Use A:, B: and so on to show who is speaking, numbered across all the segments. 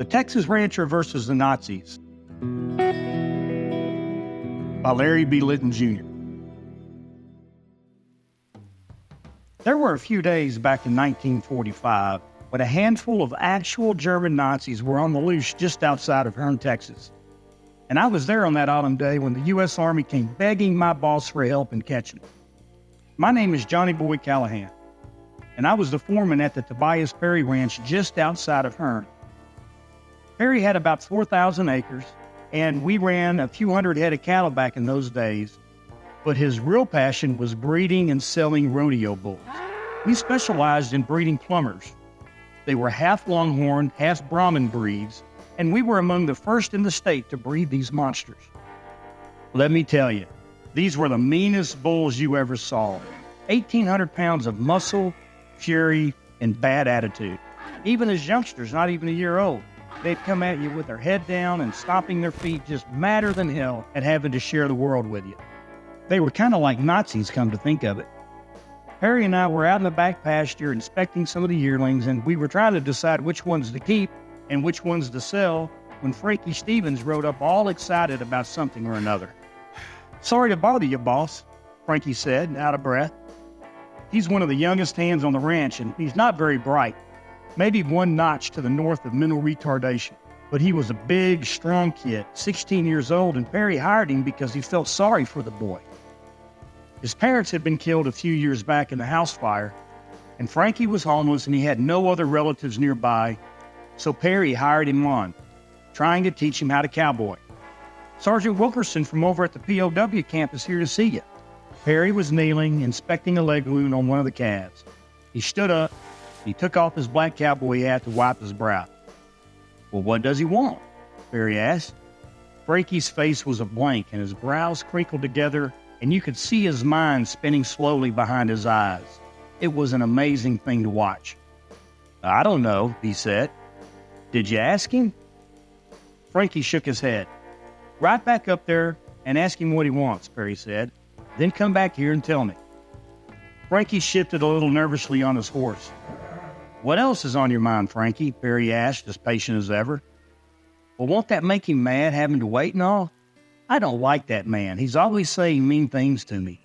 A: The Texas Rancher versus the Nazis by Larry B. Litton Jr. There were a few days back in 1945 when a handful of actual German Nazis were on the loose just outside of Hearne, Texas. And I was there on that autumn day when the U.S. Army came begging my boss for help in catching them. My name is Johnny Boy Callahan, and I was the foreman at the Tobias Perry Ranch just outside of Hearne. Perry had about 4,000 acres, and we ran a few hundred head of cattle back in those days, but his real passion was breeding and selling rodeo bulls. We specialized in breeding plumbers. They were half Longhorn, half Brahman breeds, and we were among the first in the state to breed these monsters. Let me tell you, these were the meanest bulls you ever saw. 1,800 pounds of muscle, fury, and bad attitude. Even as youngsters, not even a year old, they'd come at you with their head down and stomping their feet, just madder than hell at having to share the world with you. They were kind of like Nazis, come to think of it. Perry and I were out in the back pasture inspecting some of the yearlings, and we were trying to decide which ones to keep and which ones to sell when Frankie Stevens rode up all excited about something or another. "Sorry to bother you, boss," Frankie said, out of breath. He's one of the youngest hands on the ranch, and he's not very bright. Maybe one notch to the north of mental retardation. But he was a big, strong kid, 16 years old, and Perry hired him because he felt sorry for the boy. His parents had been killed a few years back in the house fire, and Frankie was homeless and he had no other relatives nearby, so Perry hired him on, trying to teach him how to cowboy. "Sergeant Wilkerson from over at the POW camp is here to see you." Perry was kneeling, inspecting a leg wound on one of the calves. He stood up. He took off his black cowboy hat to wipe his brow. "Well, what does he want?" Perry asked. Frankie's face was a blank, and his brows crinkled together, and you could see his mind spinning slowly behind his eyes. It was an amazing thing to watch. "I don't know," he said. "Did you ask him?" Frankie shook his head. "Right back up there and ask him what he wants," Perry said. "Then come back here and tell me." Frankie shifted a little nervously on his horse. "What else is on your mind, Frankie?" Perry asked, as patient as ever. "Well, won't that make him mad, having to wait and all? I don't like that man. He's always saying mean things to me."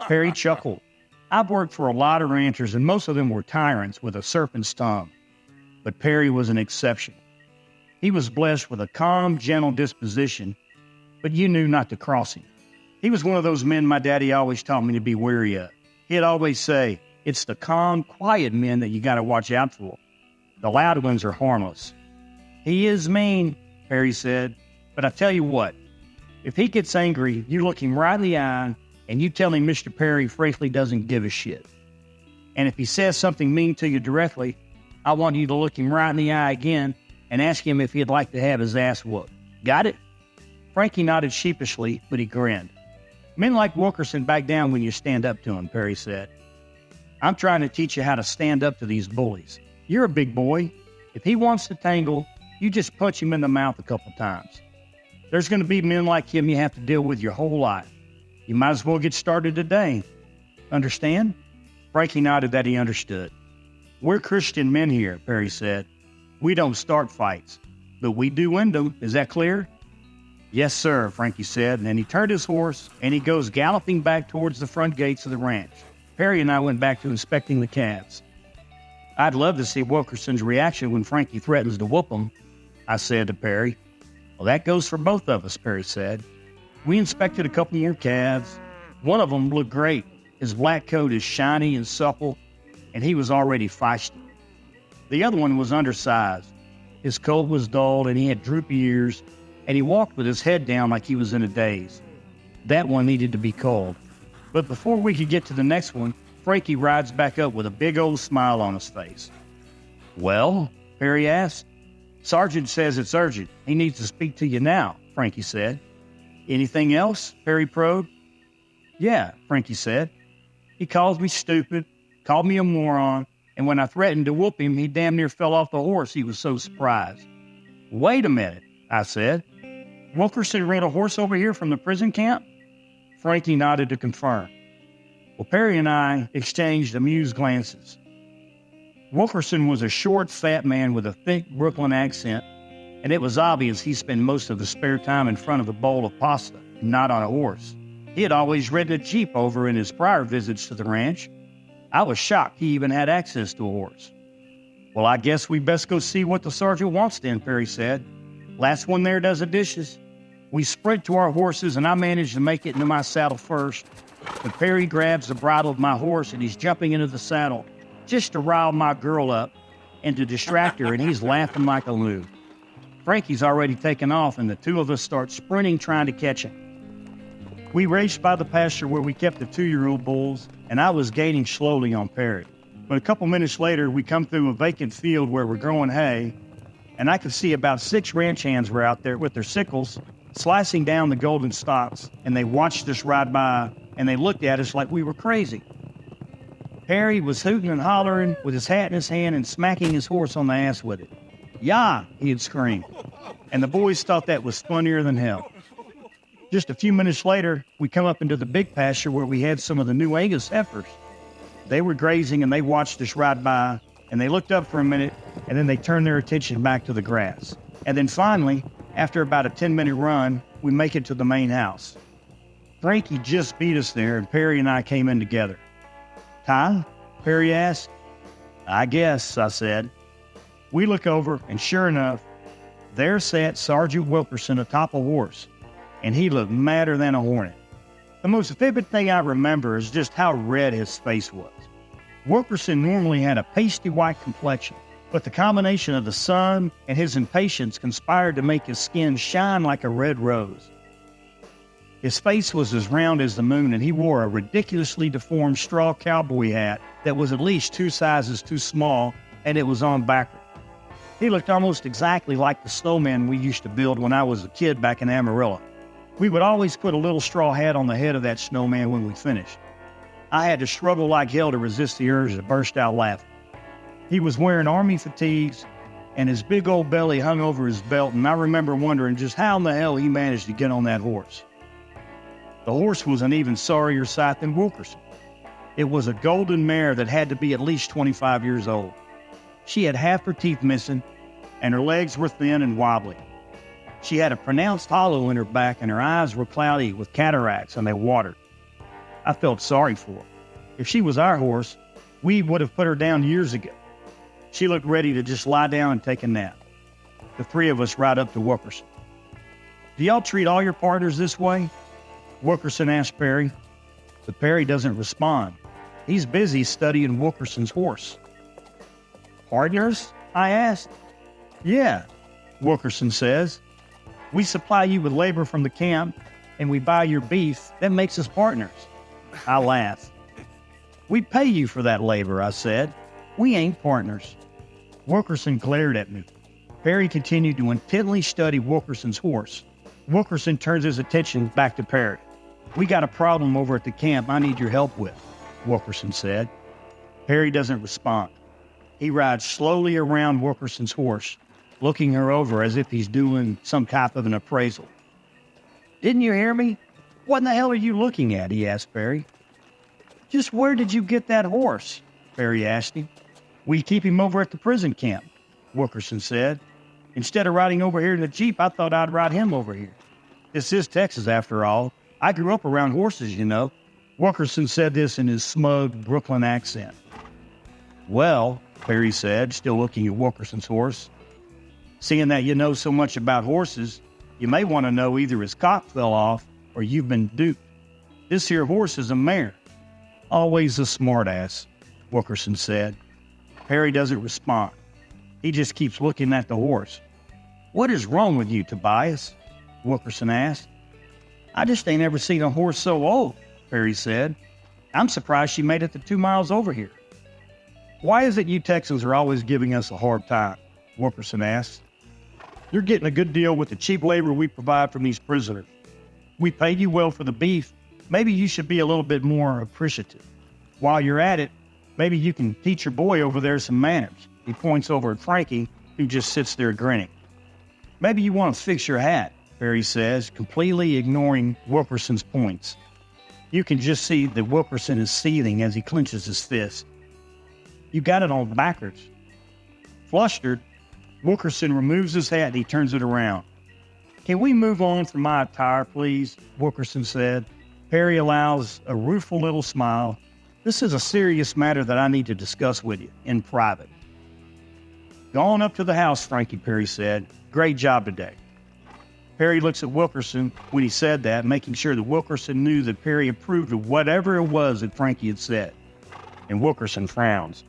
A: Perry chuckled. "I've worked for a lot of ranchers, and most of them were tyrants with a serpent's tongue. But Perry was an exception. He was blessed with a calm, gentle disposition, but you knew not to cross him. He was one of those men my daddy always taught me to be wary of. He'd always say, it's the calm, quiet men that you got to watch out for. The loud ones are harmless. He is mean," Perry said, "but I tell you what, if he gets angry, you look him right in the eye and you tell him Mr. Perry frankly doesn't give a shit. And if he says something mean to you directly, I want you to look him right in the eye again and ask him if he'd like to have his ass whooped. Got it?" Frankie nodded sheepishly, but he grinned. "Men like Wilkerson back down when you stand up to him," Perry said. "I'm trying to teach you how to stand up to these bullies. You're a big boy. If he wants to tangle, you just punch him in the mouth a couple times. There's going to be men like him you have to deal with your whole life. You might as well get started today. Understand?" Frankie nodded that he understood. "We're Christian men here," Perry said. "We don't start fights, but we do end them. Is that clear?" "Yes, sir," Frankie said, and then he turned his horse, and he goes galloping back towards the front gates of the ranch. Perry and I went back to inspecting the calves. "I'd love to see Wilkerson's reaction when Frankie threatens to whoop him," I said to Perry. "Well, that goes for both of us," Perry said. We inspected a couple more calves. One of them looked great. His black coat is shiny and supple, and he was already feisty. The other one was undersized. His coat was dull, and he had droopy ears, and he walked with his head down like he was in a daze. That one needed to be culled. But before we could get to the next one, Frankie rides back up with a big old smile on his face. "Well?" Perry asked. "Sergeant says it's urgent. He needs to speak to you now," Frankie said. "Anything else?" Perry probed. "Yeah," Frankie said. "He calls me stupid, called me a moron, and when I threatened to whoop him, he damn near fell off the horse. He was so surprised." "Wait a minute," I said. "Wilkerson ran a horse over here from the prison camp?" Frankie nodded to confirm. Well, Perry and I exchanged amused glances. Wilkerson was a short, fat man with a thick Brooklyn accent, and it was obvious he spent most of the spare time in front of a bowl of pasta, not on a horse. He had always ridden a Jeep over in his prior visits to the ranch. I was shocked he even had access to a horse. "Well, I guess we best go see what the sergeant wants then," Perry said. "Last one there does the dishes." We sprint to our horses, and I manage to make it into my saddle first. But Perry grabs the bridle of my horse, and he's jumping into the saddle just to rile my girl up and to distract her, and he's laughing like a loon. Frankie's already taken off, and the two of us start sprinting trying to catch him. We raced by the pasture where we kept the 2-year-old bulls, and I was gaining slowly on Perry. But a couple minutes later, we come through a vacant field where we're growing hay, and I could see about 6 ranch hands were out there with their sickles, slicing down the golden stalks, and they watched us ride by, and they looked at us like we were crazy. Perry was hooting and hollering with his hat in his hand and smacking his horse on the ass with it. "Yah!" he had screamed, and the boys thought that was funnier than hell. Just a few minutes later, we come up into the big pasture where we had some of the new Angus heifers. They were grazing, and they watched us ride by, and they looked up for a minute, and then they turned their attention back to the grass. And then finally, after about a 10-minute run, we make it to the main house. Frankie just beat us there, and Perry and I came in together. "Ty?" Perry asked. "I guess," I said. We look over, and sure enough, there sat Sergeant Wilkerson atop a horse, and he looked madder than a hornet. The most vivid thing I remember is just how red his face was. Wilkerson normally had a pasty white complexion, but the combination of the sun and his impatience conspired to make his skin shine like a red rose. His face was as round as the moon, and he wore a ridiculously deformed straw cowboy hat that was at least 2 sizes too small, and it was on backward. He looked almost exactly like the snowman we used to build when I was a kid back in Amarillo. We would always put a little straw hat on the head of that snowman when we finished. I had to struggle like hell to resist the urge to burst out laughing. He was wearing army fatigues, and his big old belly hung over his belt, and I remember wondering just how in the hell he managed to get on that horse. The horse was an even sorrier sight than Wilkerson. It was a golden mare that had to be at least 25 years old. She had half her teeth missing, and her legs were thin and wobbly. She had a pronounced hollow in her back, and her eyes were cloudy with cataracts, and they watered. I felt sorry for her. If she was our horse, we would have put her down years ago. She looked ready to just lie down and take a nap. The 3 of us ride up to Wilkerson. "Do y'all treat all your partners this way?" Wilkerson asked Perry, but Perry doesn't respond. He's busy studying Wilkerson's horse. "Partners?" I asked. "Yeah," Wilkerson says. "We supply you with labor from the camp, and we buy your beef. That makes us partners." I laughed. "We pay you for that labor," I said. "We ain't partners." Wilkerson glared at me. Perry continued to intently study Wilkerson's horse. Wilkerson turns his attention back to Perry. "We got a problem over at the camp I need your help with," Wilkerson said. Perry doesn't respond. He rides slowly around Wilkerson's horse, looking her over as if he's doing some type of an appraisal. "Didn't you hear me? What in the hell are you looking at?" he asked Perry. "Just where did you get that horse?" Perry asked him. "We keep him over at the prison camp," Wilkerson said. "Instead of riding over here in the Jeep, I thought I'd ride him over here. This is Texas, after all. I grew up around horses, you know." Wilkerson said this in his smug Brooklyn accent. "Well," Perry said, still looking at Wilkerson's horse, "seeing that you know so much about horses, you may want to know either his cock fell off or you've been duped. This here horse is a mare." "Always a smartass," Wilkerson said. Perry doesn't respond. He just keeps looking at the horse. "What is wrong with you, Tobias?" Wilkerson asked. "I just ain't ever seen a horse so old," Perry said. "I'm surprised she made it the 2 miles over here." "Why is it you Texans are always giving us a hard time?" Wilkerson asked. "You're getting a good deal with the cheap labor we provide from these prisoners. We paid you well for the beef. Maybe you should be a little bit more appreciative. While you're at it, maybe you can teach your boy over there some manners." He points over at Frankie, who just sits there grinning. "Maybe you want to fix your hat," Perry says, completely ignoring Wilkerson's points. You can just see that Wilkerson is seething as he clenches his fist. "You got it on backwards." Flustered, Wilkerson removes his hat and he turns it around. "Can we move on from my attire, please?" Wilkerson said. Perry allows a rueful little smile. "This is a serious matter that I need to discuss with you, in private." "Go on up to the house, Frankie," Perry said. "Great job today." Perry looks at Wilkerson when he said that, making sure that Wilkerson knew that Perry approved of whatever it was that Frankie had said. And Wilkerson frowns.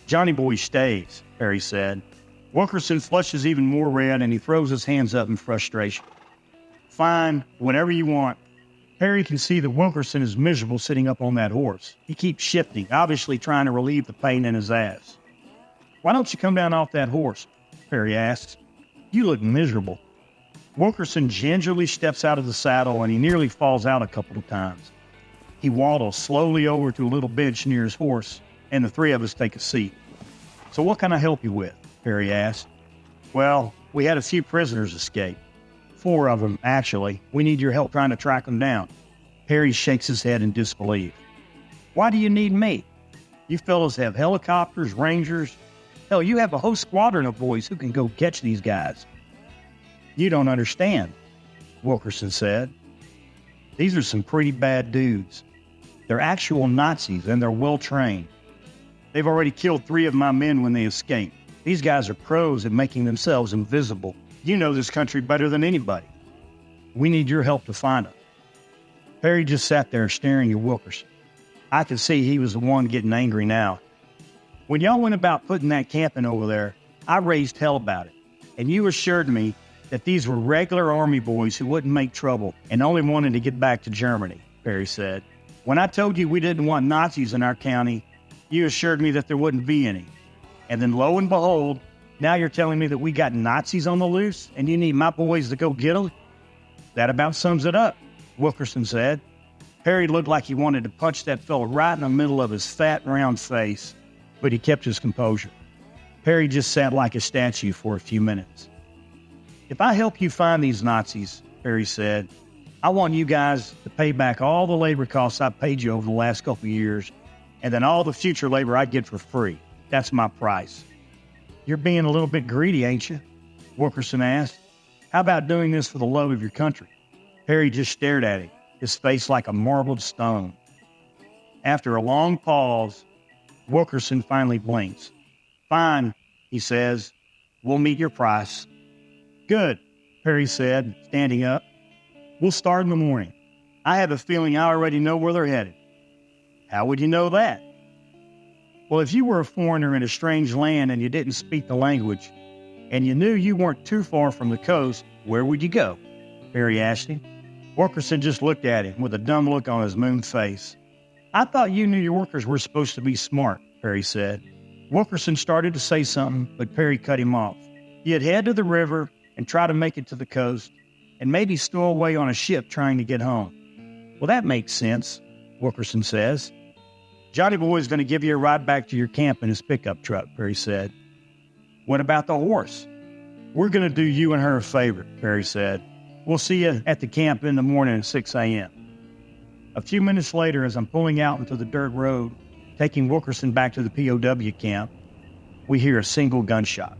A: "Johnny boy stays," Perry said. Wilkerson flushes even more red and he throws his hands up in frustration. "Fine, whatever you want." Perry can see that Wilkerson is miserable sitting up on that horse. He keeps shifting, obviously trying to relieve the pain in his ass. "Why don't you come down off that horse?" Perry asks. "You look miserable." Wilkerson gingerly steps out of the saddle and he nearly falls out a couple of times. He waddles slowly over to a little bench near his horse, and the three of us take a seat. "So what can I help you with?" Perry asked. "Well, we had a few prisoners escape. 4 of them, actually. We need your help trying to track them down." Perry shakes his head in disbelief. "Why do you need me? You fellows have helicopters, rangers. Hell, you have a whole squadron of boys who can go catch these guys." "You don't understand," Wilkerson said. "These are some pretty bad dudes. They're actual Nazis and they're well trained. They've already killed 3 of my men when they escaped. These guys are pros at making themselves invisible. You know this country better than anybody. We need your help to find them." Perry just sat there staring at Wilkerson. I could see he was the one getting angry now. "When y'all went about putting that camp in over there, I raised hell about it. And you assured me that these were regular army boys who wouldn't make trouble and only wanted to get back to Germany," Perry said. "When I told you we didn't want Nazis in our county, you assured me that there wouldn't be any. And then lo and behold, now you're telling me that we got Nazis on the loose and you need my boys to go get them?" "That about sums it up," Wilkerson said. Perry looked like he wanted to punch that fellow right in the middle of his fat, round face, but he kept his composure. Perry just sat like a statue for a few minutes. "If I help you find these Nazis," Perry said, "I want you guys to pay back all the labor costs I paid you over the last couple of years, and then all the future labor I get for free. That's my price." "You're being a little bit greedy, ain't you?" Wilkerson asked. "How about doing this for the love of your country?" Perry just stared at him, his face like a marbled stone. After a long pause, Wilkerson finally blinks. "Fine," he says. "We'll meet your price." "Good," Perry said, standing up. "We'll start in the morning. I have a feeling I already know where they're headed." "How would you know that?" "Well, if you were a foreigner in a strange land and you didn't speak the language, and you knew you weren't too far from the coast, where would you go?" Perry asked him. Wilkerson just looked at him with a dumb look on his moon face. "I thought you New Yorkers were supposed to be smart," Perry said. Wilkerson started to say something, but Perry cut him off. "You'd head to the river and try to make it to the coast, and maybe stow away on a ship trying to get home." "Well, that makes sense," Wilkerson says. "Johnny Boy's going to give you a ride back to your camp in his pickup truck," Perry said. "What about the horse?" "We're going to do you and her a favor," Perry said. "We'll see you at the camp in the morning at 6 a.m. A few minutes later, as I'm pulling out into the dirt road, taking Wilkerson back to the POW camp, we hear a single gunshot.